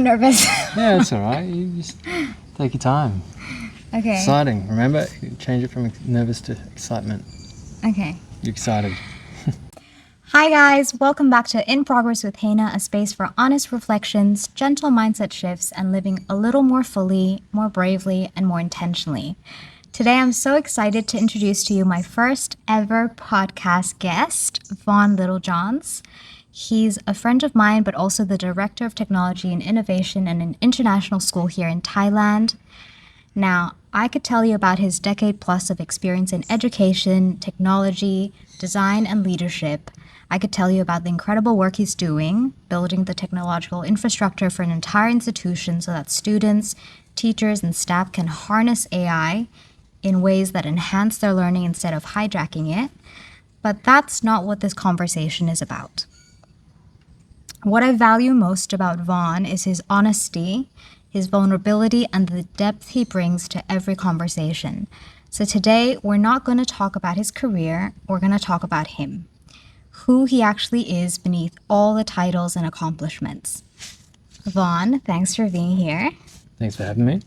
nervous. Yeah, it's all right. You just take your time. Okay. Exciting. Remember, you change it from nervous to excitement. Okay. You're excited. Hi guys, welcome back to In Progress with Hannah, a space for honest reflections, gentle mindset shifts, and living a little more fully, more bravely, and more intentionally. Today I'm so excited to introduce to you my first ever podcast guest, Vaughn Littlejohns. He's a friend of mine, but also the Director of Technology and Innovation in an international school here in Thailand. Now, I could tell you about his decade plus of experience in education, technology, design, and leadership. I could tell you about the incredible work he's doing, building the technological infrastructure for an entire institution so that students, teachers, and staff can harness AI in ways that enhance their learning instead of hijacking it. But that's not what this conversation is about. What I value most about Vaughn is his honesty, his vulnerability, and the depth he brings to every conversation. So today, we're not going to talk about his career, we're going to talk about him, who he actually is beneath all the titles and accomplishments. Vaughn, thanks for being here. Thanks for having me.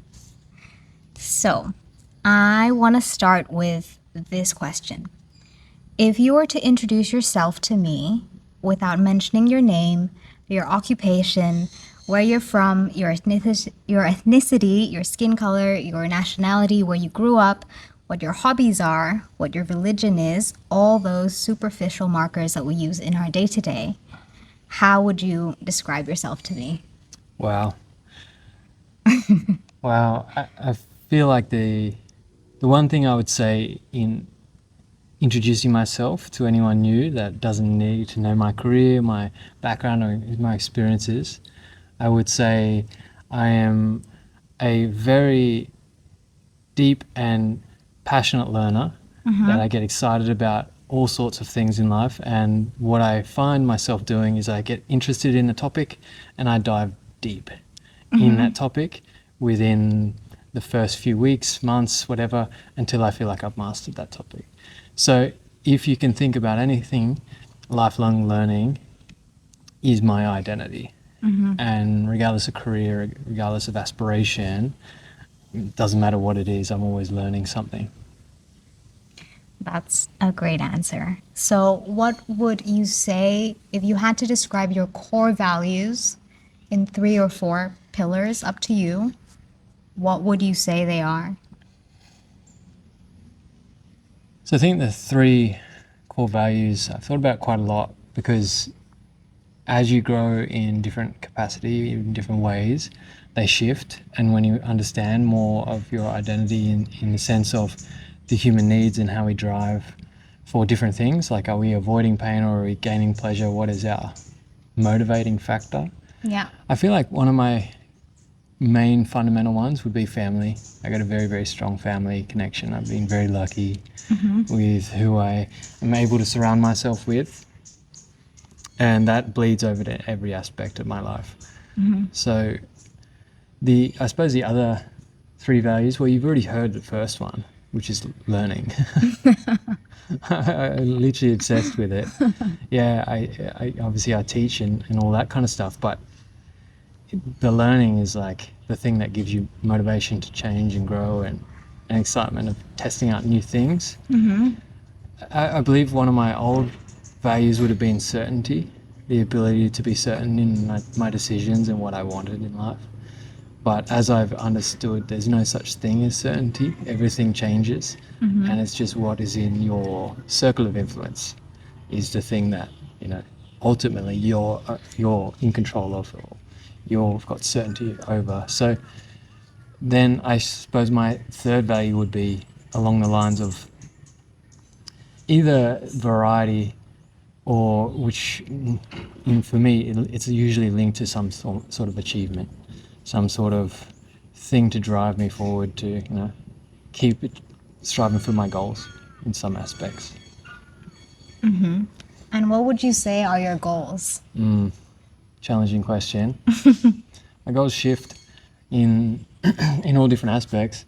So, I want to start with this question. If you were to introduce yourself to me without mentioning your name, your occupation, where you're from, your ethnicity, your skin color, your nationality, where you grew up, what your hobbies are, what your religion is, all those superficial markers that we use in our day-to-day, how would you describe yourself to me? Wow. Wow. I feel like the one thing I would say in introducing myself to anyone new that doesn't need to know my career, my background, or my experiences, I would say I am a very deep and passionate learner, that I get excited about all sorts of things in life. And what I find myself doing is I get interested in a topic and I dive deep in that topic within the first few weeks, months, whatever, until I feel like I've mastered that topic. So if you can think about anything, lifelong learning is my identity. And regardless of career, regardless of aspiration, it doesn't matter what it is, I'm always learning something. That's a great answer. So, what would you say if you had to describe your core values in 3 or 4 pillars, up to you? What would you say they are? So I think the 3 core values I've thought about quite a lot, because as you grow in different capacity, in different ways, they shift. And when you understand more of your identity in the sense of the human needs and how we drive for different things, like are we avoiding pain or are we gaining pleasure? What is our motivating factor? Yeah. I feel like one of my main fundamental ones would be family. I got a very, very strong family connection. I've been very lucky with who I am able to surround myself with. And that bleeds over to every aspect of my life. So I suppose the other 3 values, well, you've already heard the first one, which is learning. I'm literally obsessed with it. Yeah, I obviously I teach and all that kind of stuff, but the learning is like the thing that gives you motivation to change and grow, and excitement of testing out new things. I believe one of my old values would have been certainty, the ability to be certain in my decisions and what I wanted in life. But as I've understood, there's no such thing as certainty. Everything changes, and it's just what is in your circle of influence is the thing that, ultimately you're in control of, or you've got certainty over. So then I suppose my 3rd value would be along the lines of either variety, or which for me it's usually linked to some sort of achievement, some sort of thing to drive me forward to keep striving for my goals in some aspects. And what would you say are your goals? Challenging question. My goals shift in all different aspects.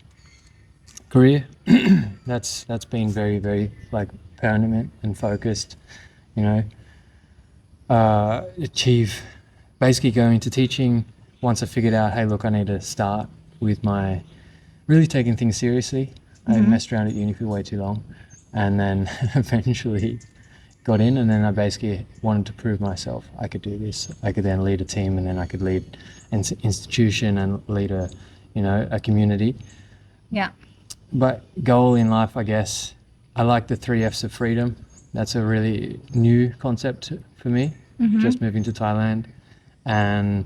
Career, that's been very, very permanent and focused. Achieve, basically go into teaching, once I figured out, hey, look, I need to start with my really taking things seriously. I messed around at uni for way too long, and then eventually got in, and then I basically wanted to prove myself. I could do this. I could then lead a team, and then I could lead an institution and lead a community. Yeah. But goal in life, I guess, I like the 3 Fs of freedom. That's a really new concept for me, just moving to Thailand. And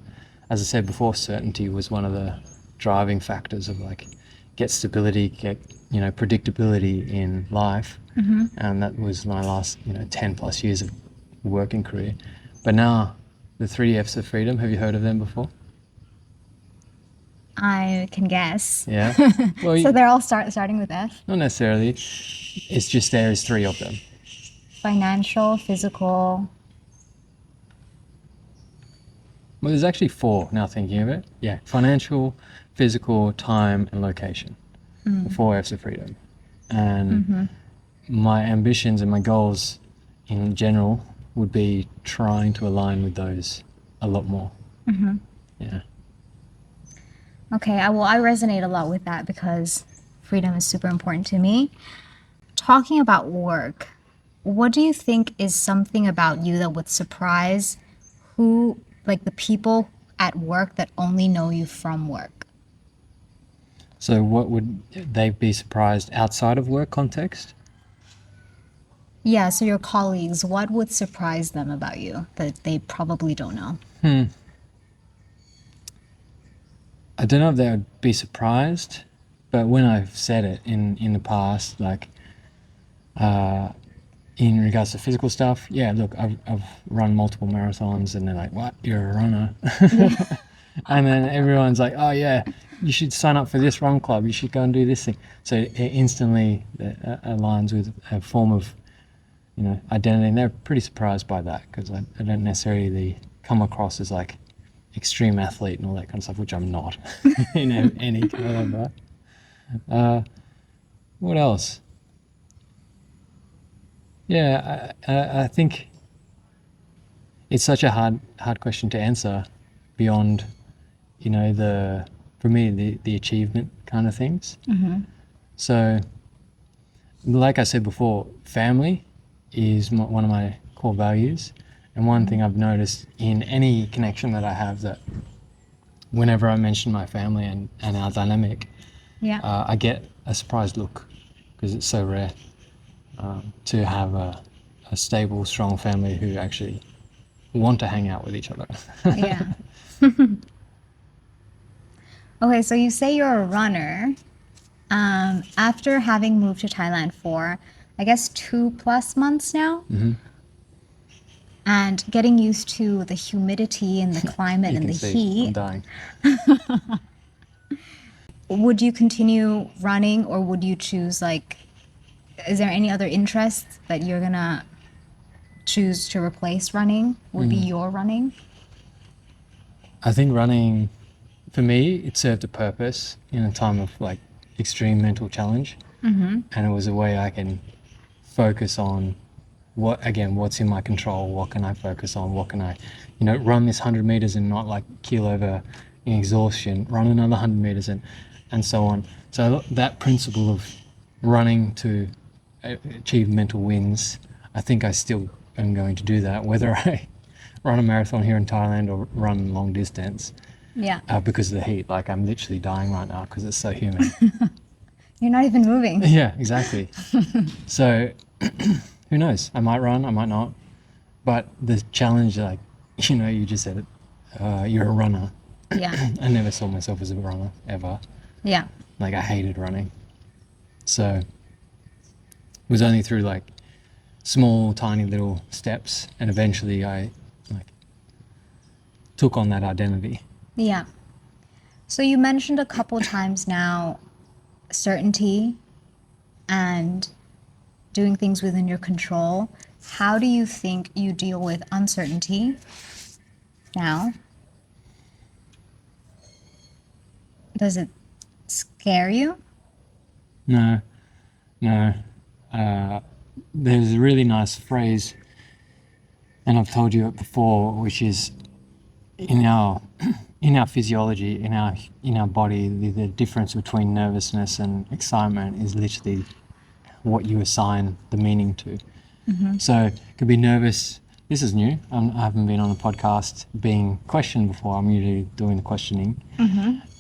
as I said before, certainty was one of the driving factors of like, get stability, get, predictability in life. And that was my last, 10 plus years of working career. But now the 3 Fs of freedom, have you heard of them before? I can guess. Yeah. Well, So they're all starting with F. not necessarily. It's just there is 3 of them. Financial, physical. Well, there's actually 4 now thinking of it. Yeah. Financial, physical, time, and location. The 4 Fs of freedom. And my ambitions and my goals in general would be trying to align with those a lot more. Yeah. Okay, I resonate a lot with that because freedom is super important to me. Talking about work, what do you think is something about you that would surprise the people at work that only know you from work? So what would they be surprised outside of work context? Yeah, so your colleagues, what would surprise them about you that they probably don't know? I don't know if they would be surprised, but when I've said it in the past, like in regards to physical stuff, yeah, look, I've run multiple marathons, and they're like, "What? You're a runner?" And then everyone's like, "Oh yeah, you should sign up for this run club. You should go and do this thing." So it instantly aligns with a form of, identity, and they're pretty surprised by that because I don't necessarily come across as like extreme athlete and all that kind of stuff, which I'm not in any kind of. What else? Yeah, I think it's such a hard question to answer beyond, for me, the achievement kind of things. So, like I said before, family is one of my core values. And one thing I've noticed in any connection that I have, that whenever I mention my family and our dynamic, Yeah. I get a surprised look because it's so rare to have a stable, strong family who actually want to hang out with each other. Yeah. Okay, so you say you're a runner. After having moved to Thailand for, I guess, 2+ months now, and getting used to the humidity and the climate You and can the see heat, I'm dying. would you continue running or would you choose is there any other interests that you're gonna choose to replace running? Would be your running? I think running, for me, it served a purpose in a time of like extreme mental challenge, and it was a way I can focus on what's in my control. What can I focus on? What can I, run this 100 meters and not like keel over in exhaustion. Run another 100 meters and so on. So that principle of running to achieve mental wins, I think I still am going to do that, whether I run a marathon here in Thailand or run long distance. Yeah. Because of the heat. Like I'm literally dying right now because it's so humid. You're not even moving. Yeah, exactly. So who knows? I might run, I might not. But the challenge, like, you just said it, you're a runner. Yeah. I never saw myself as a runner, ever. Yeah. Like, I hated running. So it was only through, like, small, tiny little steps, and eventually I, like, took on that identity. Yeah. So you mentioned a couple times now certainty and doing things within your control. How do you think you deal with uncertainty now? Does it scare you? No. There's a really nice phrase, and I've told you it before, which is in our in our physiology, in our body, the difference between nervousness and excitement is literally what you assign the meaning to. So it could be nervous. This is new. I haven't been on a podcast being questioned before. I'm usually doing the questioning.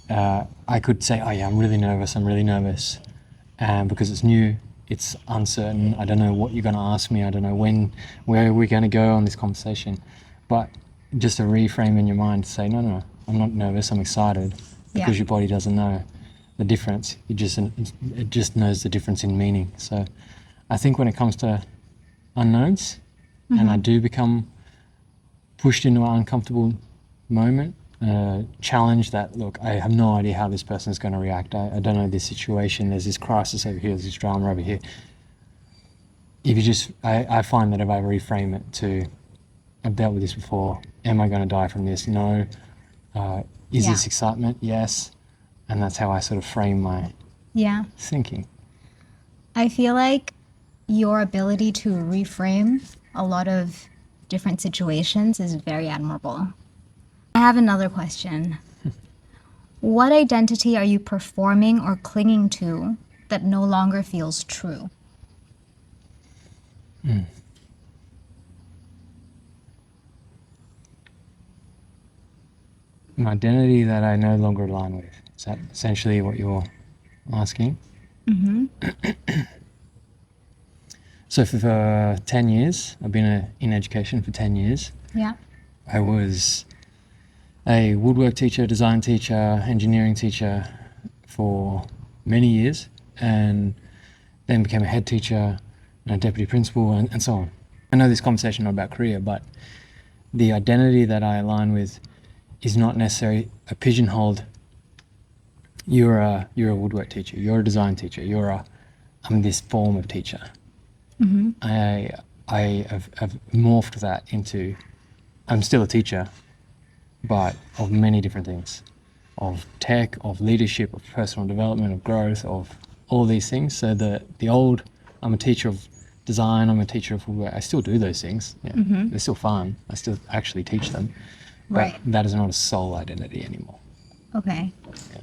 I could say, oh yeah, I'm really nervous, because it's new, it's uncertain, I don't know what you're going to ask me, I don't know where we're going to go on this conversation. But just a reframe in your mind to say, no, I'm not nervous, I'm excited, because Yeah. your body doesn't know the difference. It just knows the difference in meaning. So I think when it comes to unknowns, and I do become pushed into an uncomfortable moment, challenge that, look, I have no idea how this person's going to react. I don't know this situation. There's this crisis over here, there's this drama over here. If you just, I find that if I reframe it to, I've dealt with this before, am I going to die from this? No. Is Yeah. this excitement? Yes. And that's how I sort of frame my Yeah. thinking. I feel like your ability to reframe a lot of different situations is very admirable. I have another question. What identity are you performing or clinging to that no longer feels true? An identity that I no longer align with. Is that essentially what you're asking? So for 10 years, I've been in education for 10 years. Yeah. I was a woodwork teacher, design teacher, engineering teacher for many years, and then became a head teacher and a deputy principal, and so on. I know this conversation not about career, but the identity that I align with is not necessarily a pigeonholed, you're a woodwork teacher, you're a design teacher, I'm this form of teacher. I have morphed that into, I'm still a teacher, but of many different things, of tech, of leadership, of personal development, of growth, of all these things. So the old, I'm a teacher of design, I'm a teacher of woodwork, I still do those things. Yeah. They're still fun. I still actually teach them. But Right. that is not a sole identity anymore. Okay. Yeah.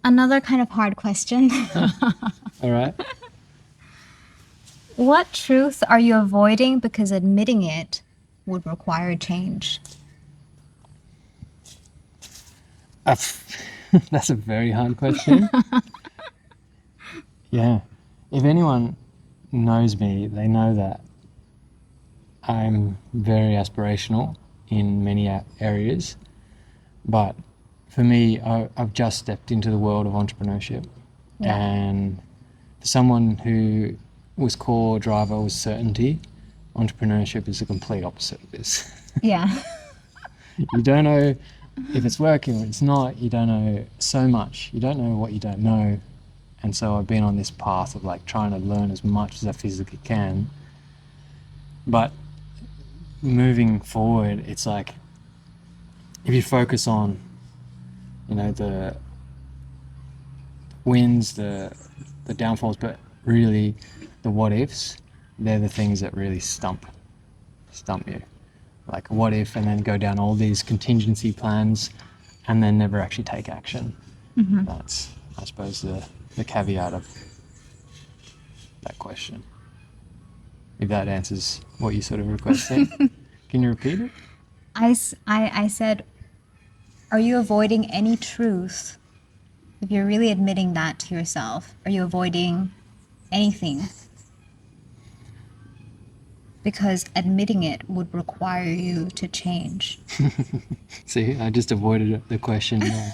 Another kind of hard question. All right. What truth are you avoiding because admitting it would require change? That's a very hard question. Yeah. If anyone knows me, they know that I'm very aspirational in many areas. But for me, I've just stepped into the world of entrepreneurship. Yeah. And for someone who was core driver was certainty, entrepreneurship is the complete opposite of this. Yeah. You don't know if it's working or it's not. You don't know so much. You don't know what you don't know. And so I've been on this path of like trying to learn as much as I physically can. But moving forward, it's like if you focus on, the wins, the downfalls, but really the what ifs, they're the things that really stump you. Like what if, and then go down all these contingency plans and then never actually take action. That's, I suppose, the caveat of that question. If that answers what you sort of requested. Can you repeat it? I said, are you avoiding any truth? If you're really admitting that to yourself, are you avoiding anything? Because admitting it would require you to change. See, I just avoided the question by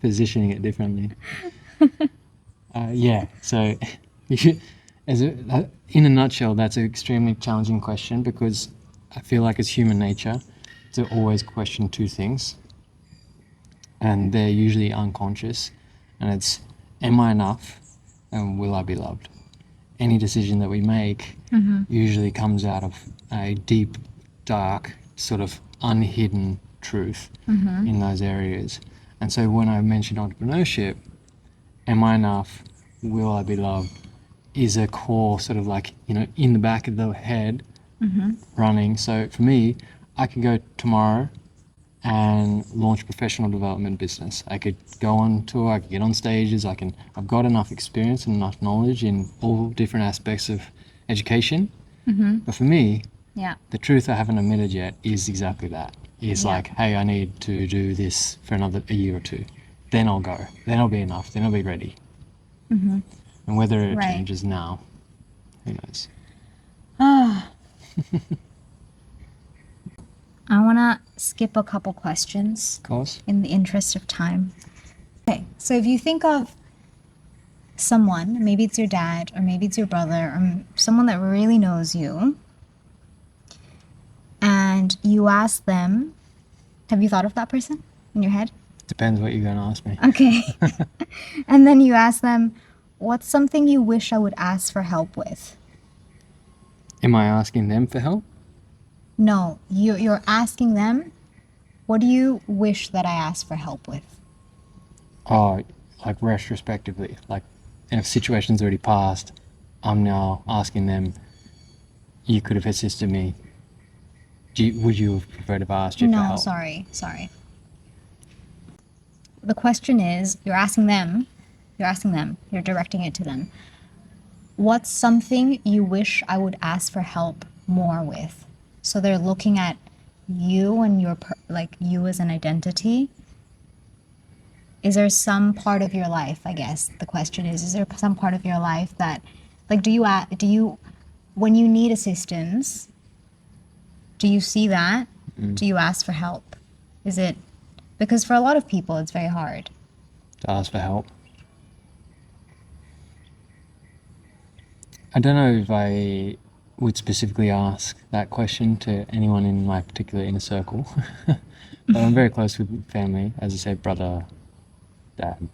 positioning it differently. Yeah, so in a nutshell, that's an extremely challenging question because I feel like it's human nature to always question two things, and they're usually unconscious, and it's, am I enough and will I be loved? Any decision that we make usually comes out of a deep, dark, sort of unhidden truth in those areas. And so when I mentioned entrepreneurship, am I enough, will I be loved, is a core sort of like, in the back of the head running. So for me, I could go tomorrow and launch a professional development business. I could go on tour, I could get on stages, I've got enough experience and enough knowledge in all different aspects of education. But for me, Yeah. the truth I haven't admitted yet is exactly that. It's Yeah. like, hey, I need to do this for a year or two. Then I'll go. Then I'll be enough. Then I'll be ready. And whether it Right. changes now, who knows? I want to skip a couple questions Of course. in the interest of time. Okay, so if you think of someone, maybe it's your dad or maybe it's your brother or someone that really knows you, and you ask them, have you thought of that person in your head? Depends what you're going to ask me. Okay. And then you ask them, what's something you wish I would ask for help with? Am I asking them for help? No, you're asking them, what do you wish that I asked for help with? Oh, like retrospectively, like if situation's already passed, I'm now asking them, you could have assisted me. Would you have preferred if I asked you for No, help? sorry. The question is, you're directing it to them. What's something you wish I would ask for help more with? So they're looking at you and you as an identity. Is there some part of your life, I guess the question is there some part of your life that, like, do you, when you need assistance, do you see that? Do you ask for help? Is it, because for a lot of people it's very hard. To ask for help. I don't know if I would specifically ask that question to anyone in my particular inner circle, but I'm very close with family, as I say, brother, dad,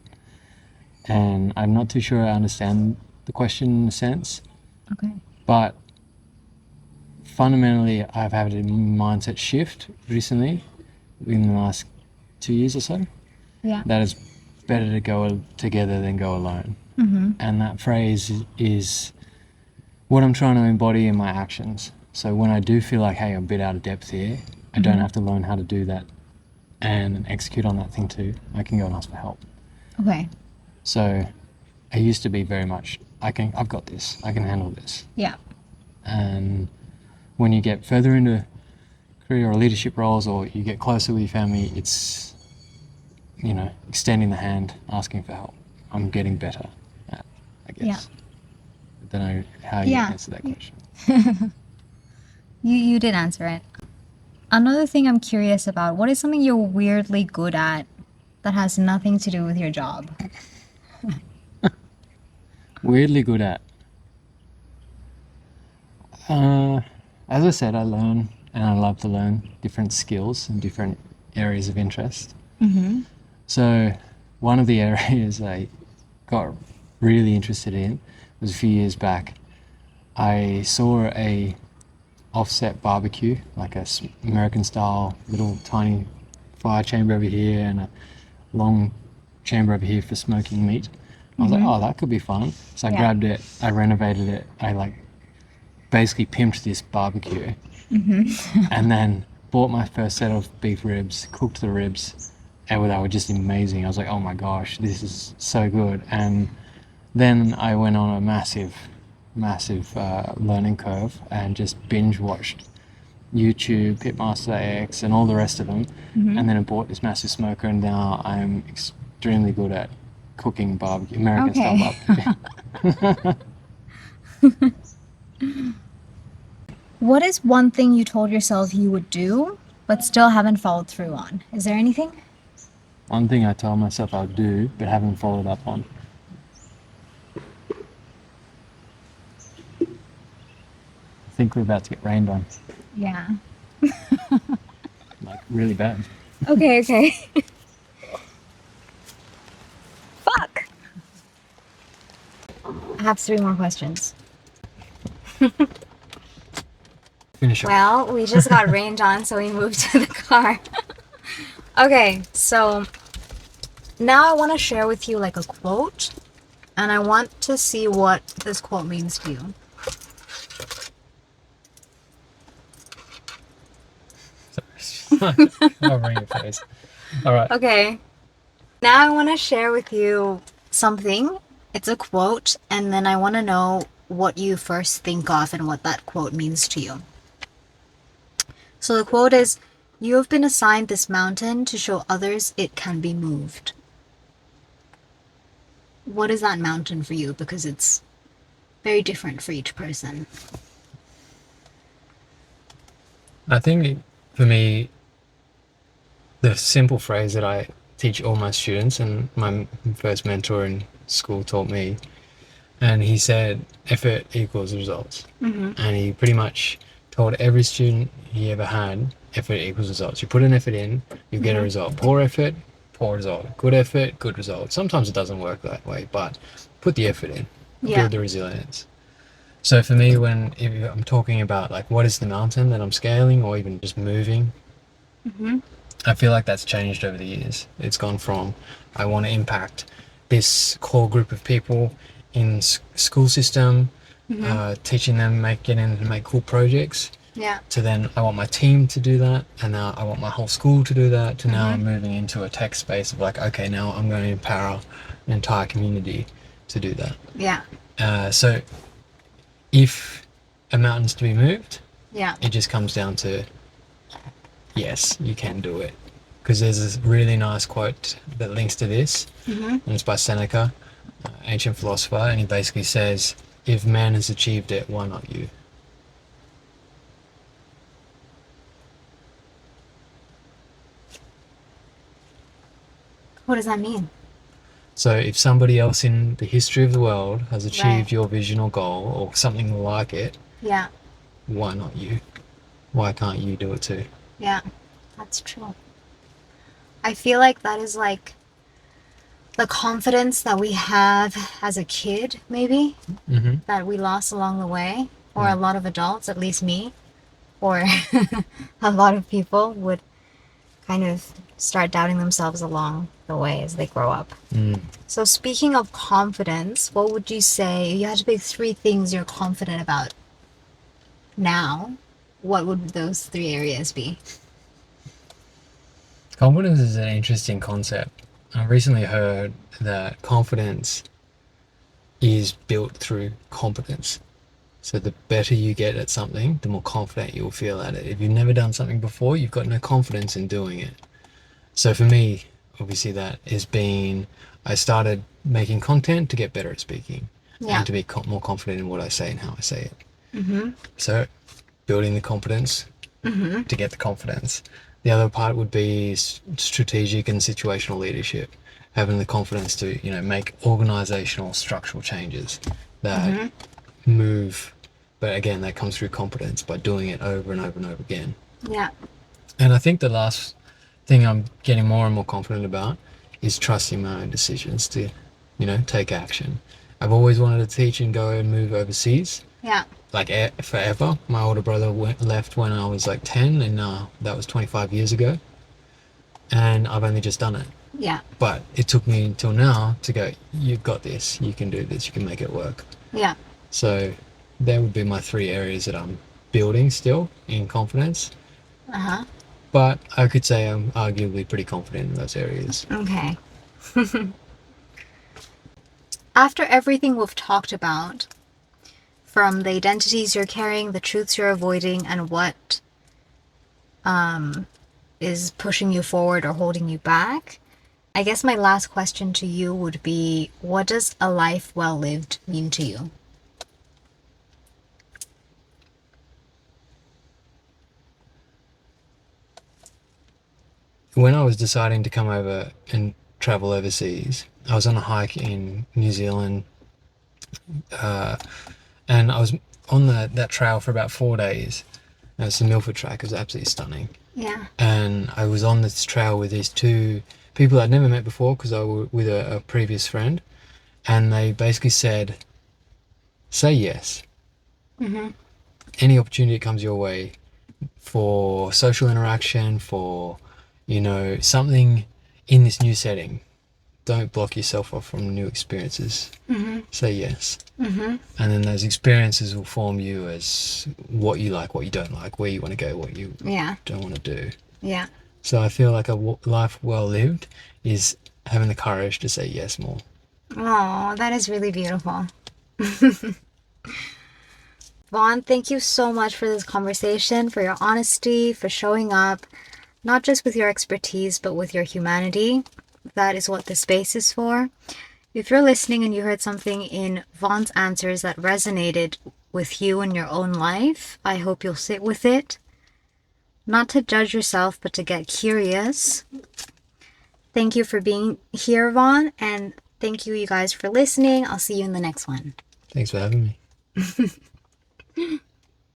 and I'm not too sure I understand the question in a sense, Okay. but fundamentally I've had a mindset shift recently in the last 2 years or so. Yeah. That it's better to go together than go alone. And that phrase is what I'm trying to embody in my actions. So when I do feel like, hey, I'm a bit out of depth here, I don't have to learn how to do that and execute on that thing too. I can go and ask for help. Okay. So I used to be very much, I've got this, I can handle this. Yeah. And when you get further into career or leadership roles, or you get closer with your family, it's, extending the hand, asking for help. I'm getting better at, I guess. Yeah. I don't know how you Yeah. answer that question. You did answer it. Another thing I'm curious about, what is something you're weirdly good at that has nothing to do with your job? Weirdly good at. As I said, I learn and I love to learn different skills and different areas of interest. So one of the areas I got really interested in was a few years back. I saw a offset barbecue, like a American style little tiny fire chamber over here and a long chamber over here for smoking meat. I was like, oh, that could be fun. So I grabbed it, I renovated it, I basically pimped this barbecue and then bought my first set of beef ribs, cooked the ribs, and they were just amazing. I was like, oh my gosh, this is so good. And then I went on a massive learning curve and just binge watched YouTube, Pitmaster X, and all the rest of them. And then I bought this massive smoker, and now I'm extremely good at cooking barbecue, American style barbecue. What is one thing you told yourself you would do, but still haven't followed through on? Is there anything? One thing I told myself I'll do, but haven't followed up on. I think we're about to get rained on, Yeah. like really bad. Okay. Fuck. I have 3 more questions. Finish up. Well, we just got rained on, so we moved to the car. Okay, so now I want to share with you like a quote, and I want to see what this quote means to you. I'll rephrase. All right. Okay. Now I want to share with you something. It's a quote, and then I want to know what you first think of and what that quote means to you. So the quote is, "You have been assigned this mountain to show others it can be moved." What is that mountain for you? Because it's very different for each person. I think for me, the simple phrase that I teach all my students, and my first mentor in school taught me, and he said, effort equals results. And he pretty much told every student he ever had, effort equals results. You put an effort in, you get a result. Poor effort, poor result. Good effort, good result. Sometimes it doesn't work that way, but put the effort in, Yeah. build the resilience. So for me, if I'm talking about like what is the mountain that I'm scaling, or even just moving, I feel like that's changed over the years. It's gone from I want to impact this core group of people in school system, teaching them, getting them to make cool projects, Yeah. to then I want my team to do that, and now I want my whole school to do that, to now I'm moving into a tech space of like, okay, now I'm going to empower an entire community to do that. Yeah. So if a mountain's to be moved, Yeah. it just comes down to, yes, you can do it. Because there's this really nice quote that links to this, and it's by Seneca, ancient philosopher, and he basically says, if man has achieved it, why not you? What does that mean? So if somebody else in the history of the world has Right. achieved your vision or goal, or something like it, Yeah. why not you? Why can't you do it too? Yeah. That's true. I feel like that is like the confidence that we have as a kid, maybe, that we lost along the way, or a lot of adults, at least me, or a lot of people would kind of start doubting themselves along the way as they grow up. So speaking of confidence, what would you say, if you had to pick 3 things you're confident about now, what would those 3 areas be? Confidence is an interesting concept. I recently heard that confidence is built through competence. So the better you get at something, the more confident you'll feel at it. If you've never done something before, you've got no confidence in doing it. So for me, obviously that has been, I started making content to get better at speaking, Yeah. and to be more confident in what I say and how I say it. So building the confidence to get the confidence. The other part would be strategic and situational leadership, having the confidence to, make organizational structural changes that move, but again, that comes through competence by doing it over and over and over again. Yeah. And I think the last thing I'm getting more and more confident about is trusting my own decisions to, take action. I've always wanted to teach and go and move overseas, Yeah. like forever. My older brother left when I was like 10, and that was 25 years ago. And I've only just done it. Yeah. But it took me until now to go, you've got this, you can do this, you can make it work. Yeah. So there would be my 3 areas that I'm building still in confidence. Uh-huh. But I could say I'm arguably pretty confident in those areas. Okay. After everything we've talked about, from the identities you're carrying, the truths you're avoiding, and what is pushing you forward or holding you back, I guess my last question to you would be, what does a life well lived mean to you? When I was deciding to come over and travel overseas, I was on a hike in New Zealand, and I was on that trail for about 4 days. It's the Milford track. It was absolutely stunning. Yeah. And I was on this trail with these 2 people I'd never met before, because I was with a previous friend, and they basically said, say yes. Any opportunity that comes your way for social interaction, for, something in this new setting, don't block yourself off from new experiences. Say yes. And then those experiences will form you as what you like, what you don't like, where you want to go, what you Yeah. don't want to do. Yeah. So I feel like a life well lived is having the courage to say yes more. Oh, that is really beautiful. Vaughn, thank you so much for this conversation, for your honesty, for showing up, not just with your expertise, but with your humanity. That is what this space is for. If you're listening and you heard something in Vaughn's answers that resonated with you in your own life, I hope you'll sit with it. Not to judge yourself, but to get curious. Thank you for being here, Vaughn, and thank you guys for listening. I'll see you in the next one. Thanks for having me.